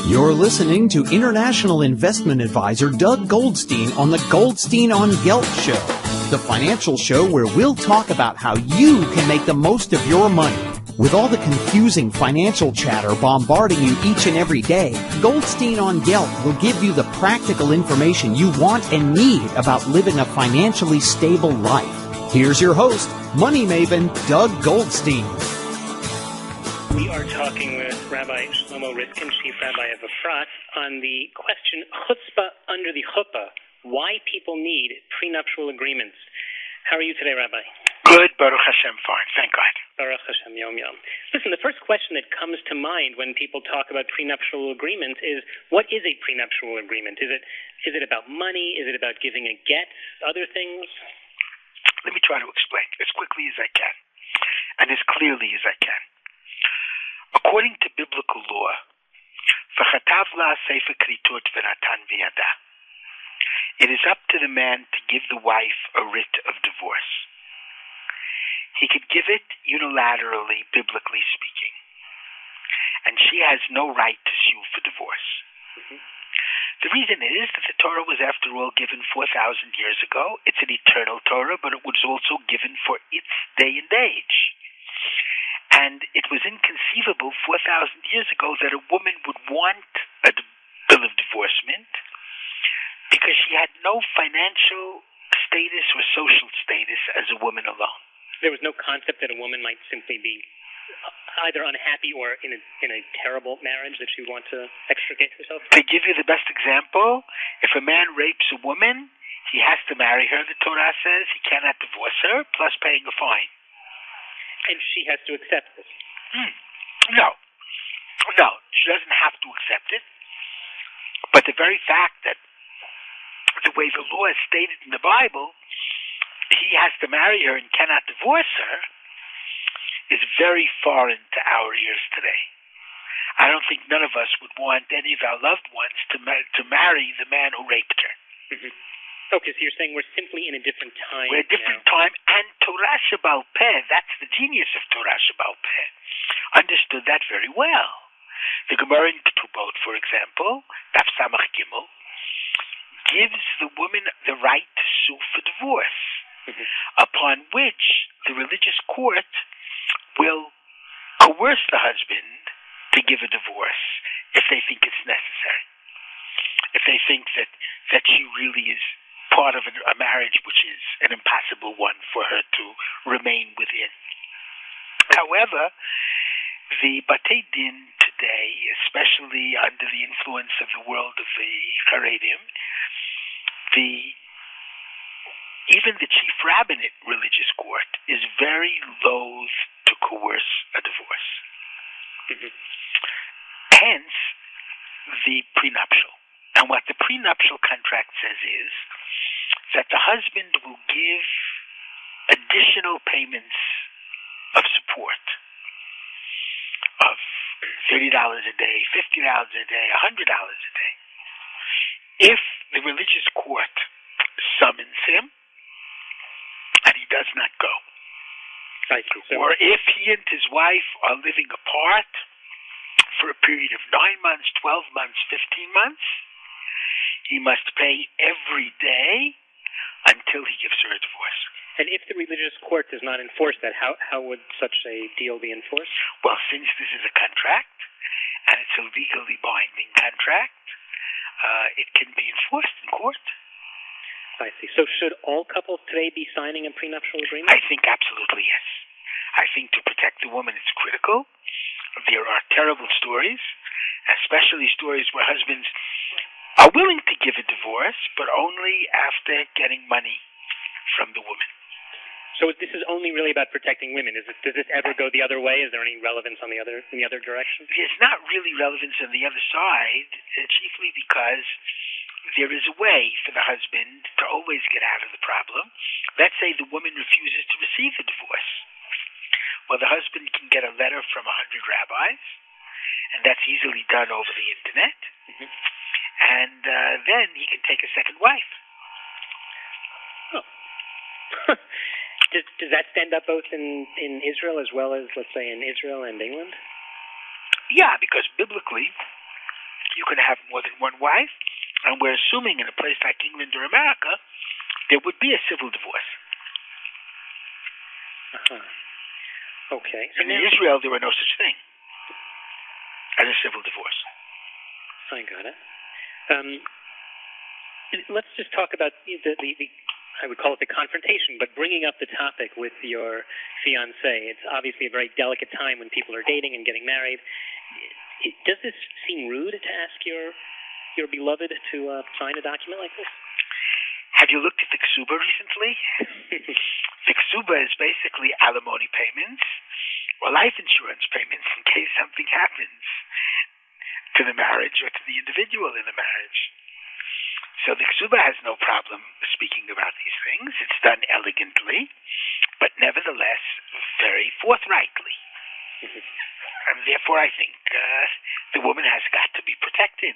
You're listening to international investment advisor Doug Goldstein on the Goldstein on Gelt show, the financial show where we'll talk about how you can make the most of your money. With all the confusing financial chatter bombarding you each and every day, Goldstein on Gelt will give you the practical information you want and need about living a financially stable life. Here's your host, money maven Doug Goldstein. We are talking with Rabbi Shlomo Riskin, Chief Rabbi of Efrat, on the question, chutzpah under the chuppah, why people need prenuptial agreements. How are you today, Rabbi? Good, Baruch Hashem, fine, thank God. Baruch Hashem, yom yom. Listen, the first question that comes to mind when people talk about prenuptial agreements is, what is a prenuptial agreement? Is it about money? Is it about giving a get? Other things? Let me try to explain as quickly as I can, and as clearly as I can. According to biblical law, it is up to the man to give the wife a writ of divorce. He could give it unilaterally, biblically speaking, and she has no right to sue for divorce. Mm-hmm. The reason is that the Torah was, after all, given 4,000 years ago. It's an eternal Torah, but it was also given for its day and age. And it was inconceivable 4,000 years ago that a woman would want a bill of divorcement because she had no financial status or social status as a woman alone. There was no concept that a woman might simply be either unhappy or in a terrible marriage that she would want to extricate herself from. To give you the best example, if a man rapes a woman, he has to marry her, the Torah says. He cannot divorce her, plus paying a fine. And she has to accept this? No, she doesn't have to accept it. But the very fact that the way the law is stated in the Bible, he has to marry her and cannot divorce her, is very foreign to our ears today. I don't think none of us would want any of our loved ones to marry the man who raped her. Mm-hmm. Okay, so you're saying we're simply in a different time. We're a different time, and Torah Sheba'al Peh, that's the genius of Torah Sheba'al Peh, understood that very well. The Gemara in Ketubot, for example, Daf Samach Gimel, gives the woman the right to sue for divorce, mm-hmm. upon which the religious court will coerce the husband to give a divorce if they think it's necessary, if they think that she really is part of a marriage which is an impossible one for her to remain within. However, the Batei Din today, especially under the influence of the world of the Haredim, even the chief rabbinate religious court is very loath to coerce a divorce. Mm-hmm. Hence, the prenuptial. And what the prenuptial contract says is that the husband will give additional payments of support of $30 a day, $50 a day, $100 a day, if the religious court summons him and he does not go. Or if he and his wife are living apart for a period of 9 months, 12 months, 15 months, he must pay every day until he gives her a divorce. And if the religious court does not enforce that, how would such a deal be enforced? Well, since this is a contract, and it's a legally binding contract, it can be enforced in court. I see. So should all couples today be signing a prenuptial agreement? I think absolutely yes. I think to protect the woman it's critical. There are terrible stories, especially stories where husbands are willing to give a divorce, but only after getting money from the woman. So this is only really about protecting women. Does this ever go the other way? Is there any relevance in the other direction? There's not really relevance on the other side, chiefly because there is a way for the husband to always get out of the problem. Let's say the woman refuses to receive the divorce. Well, the husband can get a letter from 100 rabbis, and that's easily done over the internet. Mm-hmm. And then he can take a second wife. Oh. Does that stand up both in Israel as well as, let's say, in Israel and England? Yeah, because biblically, you can have more than one wife, and we're assuming in a place like England or America, there would be a civil divorce. Okay. So in Israel, there were no such thing as a civil divorce. I got it. Let's just talk about the I would call it the confrontation, but bringing up the topic with your fiancé. It's obviously a very delicate time when people are dating and getting married. Does this seem rude to ask your beloved to sign a document like this? Have you looked at the ksuba recently? The ksuba is basically alimony payments or life insurance payments in case something happens to the marriage or to the individual in the marriage. So the ksuba has no problem speaking about these things. It's done elegantly, but nevertheless very forthrightly. And therefore I think the woman has got to be protected.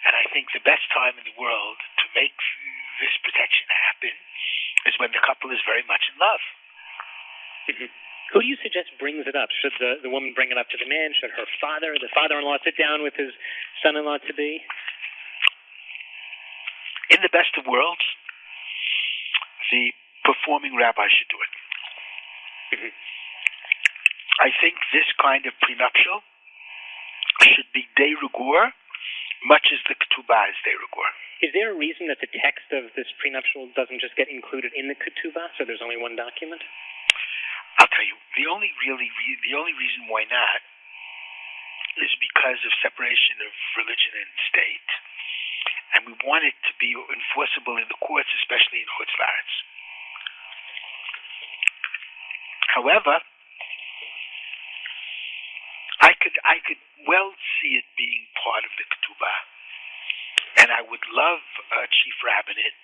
And I think the best time in the world to make this protection happen is when the couple is very much in love. Who do you suggest brings it up? Should the woman bring it up to the man? Should her father, the father-in-law, sit down with his son-in-law to be? In the best of worlds, the performing rabbi should do it. I think this kind of prenuptial should be de rigueur, much as the ketubah is de rigueur. Is there a reason that the text of this prenuptial doesn't just get included in the ketubah, so there's only one document? I'll tell you, the only reason why not is because of separation of religion and state, and we want it to be enforceable in the courts, especially in Chutz La'aretz. However, I could well see it being part of the ketubah, and I would love a chief rabbinate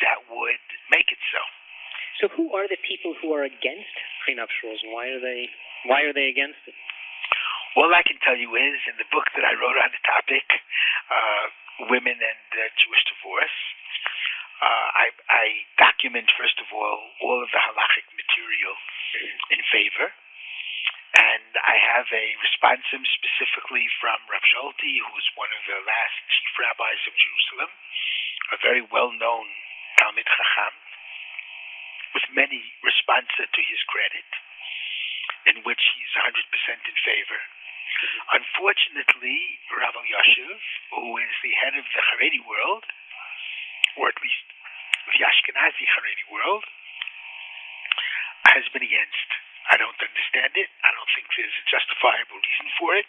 that would make it so. So who are the people who are against prenuptials, and why are they against it? All I can tell you is, in the book that I wrote on the topic, Women and Jewish Divorce, I document, first of all of the halachic material in favor, and I have a responsum specifically from Rav Sholti, who was one of the last chief rabbis of Jerusalem, a very well-known Talmid Chacham, with many responsa to his credit, in which he's 100% in favor. Unfortunately, Rav Yashiv, who is the head of the Haredi world, or at least the Ashkenazi Haredi world, has been against. I don't understand it. I don't think there's a justifiable reason for it.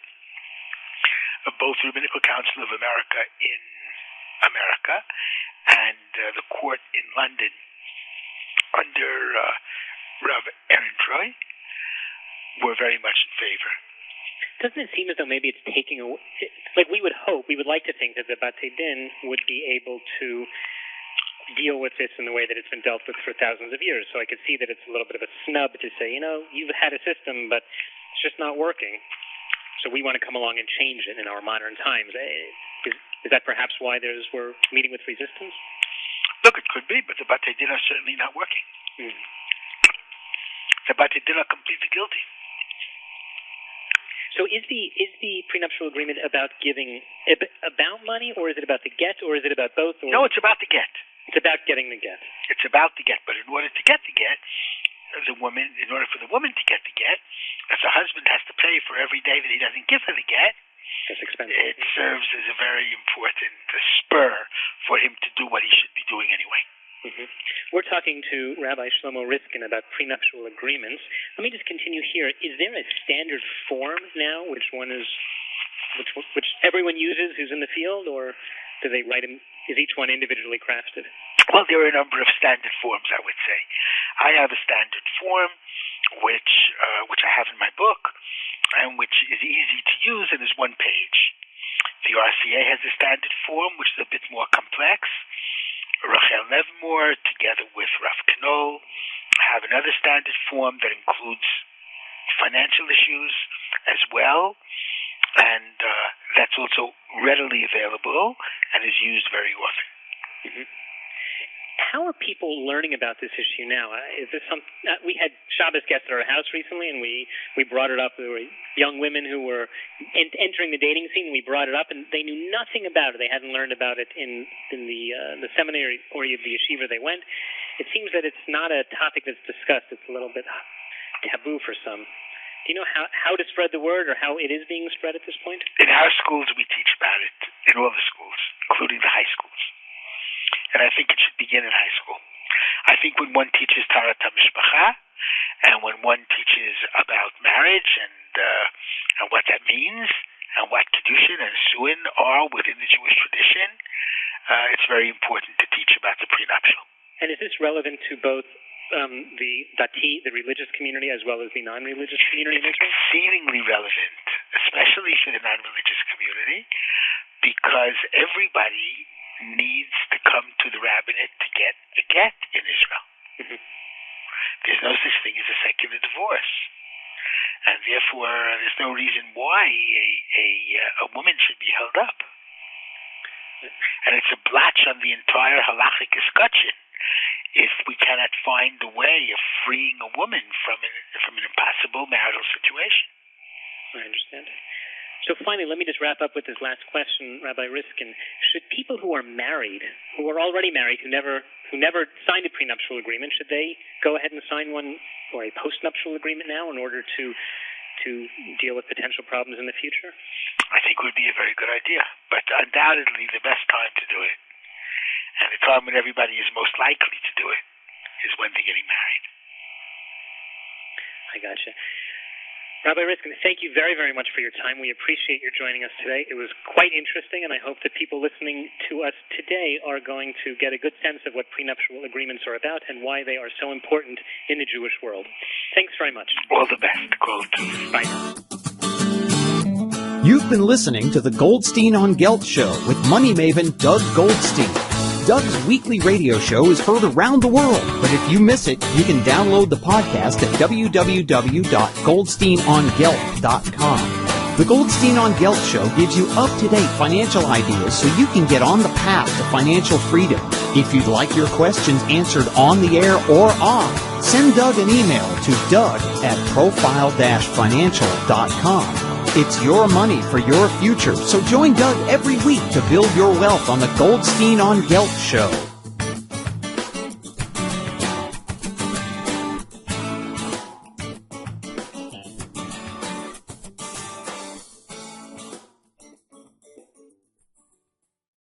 Both Rabbinical Council of America in America and the court in London under Rav Aaron Troy were very much in favor. Doesn't it seem as though maybe it's taking away, like we would like to think that the Batei Din would be able to deal with this in the way that it's been dealt with for thousands of years. So I could see that it's a little bit of a snub to say, you've had a system, but it's just not working. So we want to come along and change it in our modern times. Is that perhaps why we're meeting with resistance? Look, it could be, but the Batei Din are certainly not working. The Batei Din are completely guilty. So is the prenuptial agreement about money, or is it about the get, or is it about both? Or? No, it's about the get. It's about getting the get. It's about the get, but in order to get the get, in order for the woman to get the get, if the husband has to pay for every day that he doesn't give her the get, that's expensive. It serves as a very important spur for him to do what he should be doing anyway. We're talking to Rabbi Shlomo Riskin about prenuptial agreements. Let me just continue here. Is there a standard form now, which everyone uses who's in the field, or do they write them? Is each one individually crafted? Well, there are a number of standard forms, I would say. I have a standard form, which I have in my book, and which is easy to use and is one page. The RCA has a standard form, which is a bit more complex. Rachel Nevmore, together with Rav Knoll, have another standard form that includes financial issues as well, and that's also readily available and is used very often. How how are people learning about this issue now? Is this we had Shabbos guests at our house recently, and we brought it up. There were young women who were entering the dating scene, and we brought it up, and they knew nothing about it. They hadn't learned about it in the seminary or the yeshiva they went. It seems that it's not a topic that's discussed. It's a little bit taboo for some. Do you know how to spread the word, or how it is being spread at this point? In our schools, we teach about it, in all the schools, including the high schools. And I think it should begin in high school. I think when one teaches Tarat HaMishpacha, and when one teaches about marriage and what that means, and what Kedushin and Suin are within the Jewish tradition, it's very important to teach about the prenuptial. And is this relevant to both the Dati, the religious community, as well as the non-religious community in Israel? It's exceedingly relevant, especially for the non-religious community, because everybody needs to come to the rabbinate to get a get in Israel. Mm-hmm. There's no such thing as a secular divorce. And therefore, there's no reason why a woman should be held up. And it's a blotch on the entire halachic escutcheon if we cannot find a way of freeing a woman from an impossible marital situation. I understand. So finally, let me just wrap up with this last question, Rabbi Riskin. Should people who are married, who are already married, who never signed a prenuptial agreement, should they go ahead and sign one or a postnuptial agreement now in order to deal with potential problems in the future? I think it would be a very good idea, but undoubtedly the best time to do it, and the time when everybody is most likely to do it, is when they're getting married. I gotcha. Rabbi Riskin, thank you very, very much for your time. We appreciate your joining us today. It was quite interesting, and I hope that people listening to us today are going to get a good sense of what prenuptial agreements are about and why they are so important in the Jewish world. Thanks very much. All the best, Gold. Bye now. You've been listening to the Goldstein on Gelt show with money maven Doug Goldstein. Doug's weekly radio show is heard around the world, but if you miss it, you can download the podcast at www.goldsteinongelt.com. The Goldstein on Gelt show gives you up-to-date financial ideas so you can get on the path to financial freedom. If you'd like your questions answered on the air or off, send Doug an email to doug@profile-financial.com. It's your money for your future, so join Doug every week to build your wealth on the Goldstein on Gelt show.